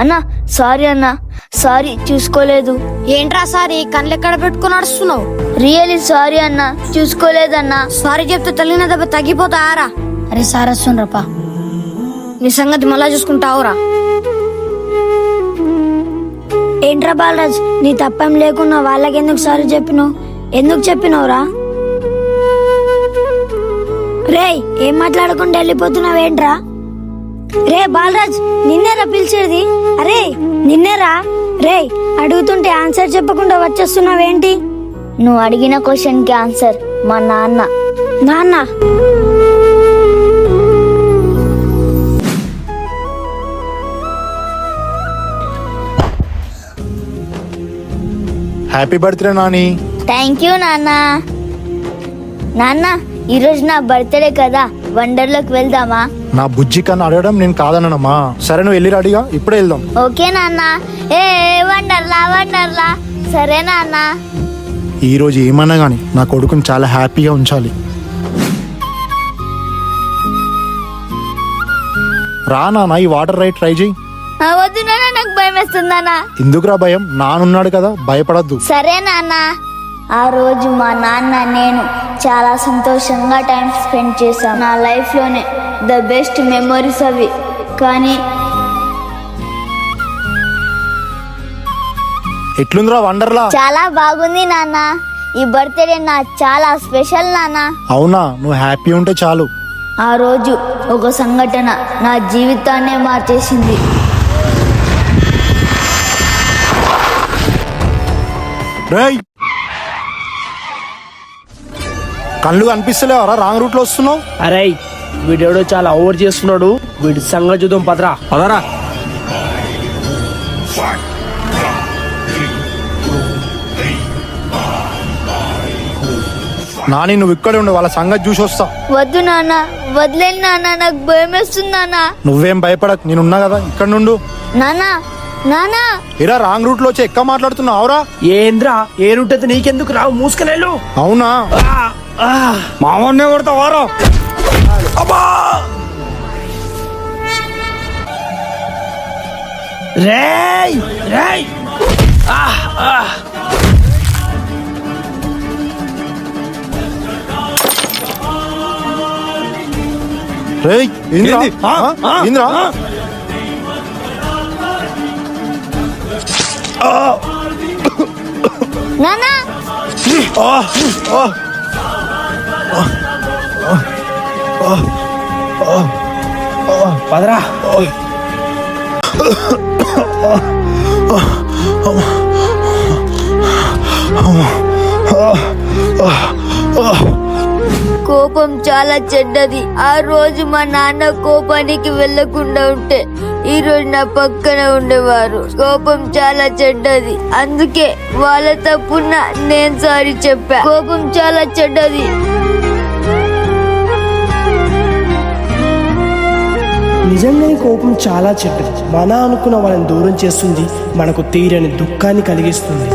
అన్నా సారీ అన్నా, సారీ చూసుకోలేదు. ఏంట్రా సారీ కళ్ళు ఎక్కడ పెట్టుకుని నడుస్తున్నావు? రియలీ సారీ అన్నా, చూసుకోలేదన్నా. సారీ చెప్తే తగిలిన దెబ్బ తగ్గిపోతారా? అరే సార్ వస్తుండ్రప్పా, నీ సంగతి మళ్ళా చూసుకుంటావురా. ఏంట్రా బాలరాజ్, నీ తప్పేం లేకున్నా వాళ్ళకి ఎందుకు సారీ చెప్పినావు? ఎందుకు చెప్పినావురా? రేయ్ ఏం మాట్లాడకుండా వెళ్ళిపోతున్నావేంట్రా? రే బాలరాజ్, నిన్నేరా పిలిచేది? అరే నిన్నేరా. రే అడుగుతుంటే ఆన్సర్ చెప్పకుండా వచ్చేస్తున్నావేంటి? నువ్వు అడిగిన క్వశ్చన్ కి ఆన్సర్ మా నాన్న. నాన్న? Happy birthday Nani. Thank you నాన్న. నాన్న ఈరోజు నా బర్త్డే కదా, వండర్లోకి వెళ్దామా? నా బుజ్జి కన్నా అడగడం నేను కాదనమ్మా. సరే నువ్వు వెళ్ళి రెడీగా, ఇప్పుడే వెళ్దాం. ఓకే నాన్న. ఏ వండర్లా వండర్లా. సరే నాన్న. ఈ రోజు ఏమన్నా గానీ నా కొడుకుని చాలా హ్యాపీగా ఉంచాలి. రా నాన్న, ఈ వాటర్ రైడ్ ట్రై చేయి. వద్దు నాన్న, నాకు భయం వేస్తుందన్నా. ఎందుకురా భయం? నానున్నాడు కదా, భయపడద్దు. సరే నాన్న. ఆ రోజు మా నాన్న నేను చాలా సంతోషంగా టైం స్పెండ్ చేశాం. నా లైఫ్ లోనే ద బెస్ట్ మెమరీస్ అవి. కానీ ఎట్లుందిరా వండర్లా? చాలా బాగుంది నాన్న. ఈ బర్త్డే నా చాలా స్పెషల్ నాన్న. అవునా? నువ్వు హ్యాపీ ఉంటే చాలు. ఆ రోజు ఒక సంఘటన నా జీవితాన్నే మార్చేసింది. రేయ్, కళ్ళు కనిపిస్తలేవరా? రాంగ్ రూట్ లో వస్తున్నావు. అరే వీడెవడో చాలా ఓవర్ చేస్తున్నాడు, వీడి సంగతి చూద్దాం పదరా. పదరా. నాని నువ్వు ఇక్కడే ఉండు, వాళ్ళ సంగతి చూసి వస్తా. వద్దు నాన్న, వదిలేను నాన్న, నాకు భయం వేస్తుంది నాన్న. నువ్వేం భయపడకు, నేనున్నా కదా, ఇక్కడ నుండు. నాన్న నాన్న. ఇరా రాంగ్ రూట్ లో వచ్చి ఎక్క మాట్లాడుతున్నావురా? ఏంద్రా ఏ రూట్ అయితే నీకెందుకు రావు, మూసుకెళ్ళు. అవునా? మామన్నే కొడతావారా? రేయ్ రేయ్. రేయ్ ఇంద్రా, ఇంద్రా. నాన్న పదరా. కోపం చాలా చెడ్డది. ఆ రోజు మా నాన్న కోపానికి వెళ్లకుండా ఉంటే ఈ రోజు నా పక్కన ఉండేవారు. కోపం చాలా చెడ్డది, అందుకే వాళ్ళ తప్పున నేను సారీ చెప్పా. కోపం చాలా చెడ్డది. నిజంగా ఈ కోపం చాలా చెడ్డది. మన అనుకున్న వాళ్ళని దూరం చేస్తుంది, మనకు తీరని దుఃఖాన్ని కలిగిస్తుంది.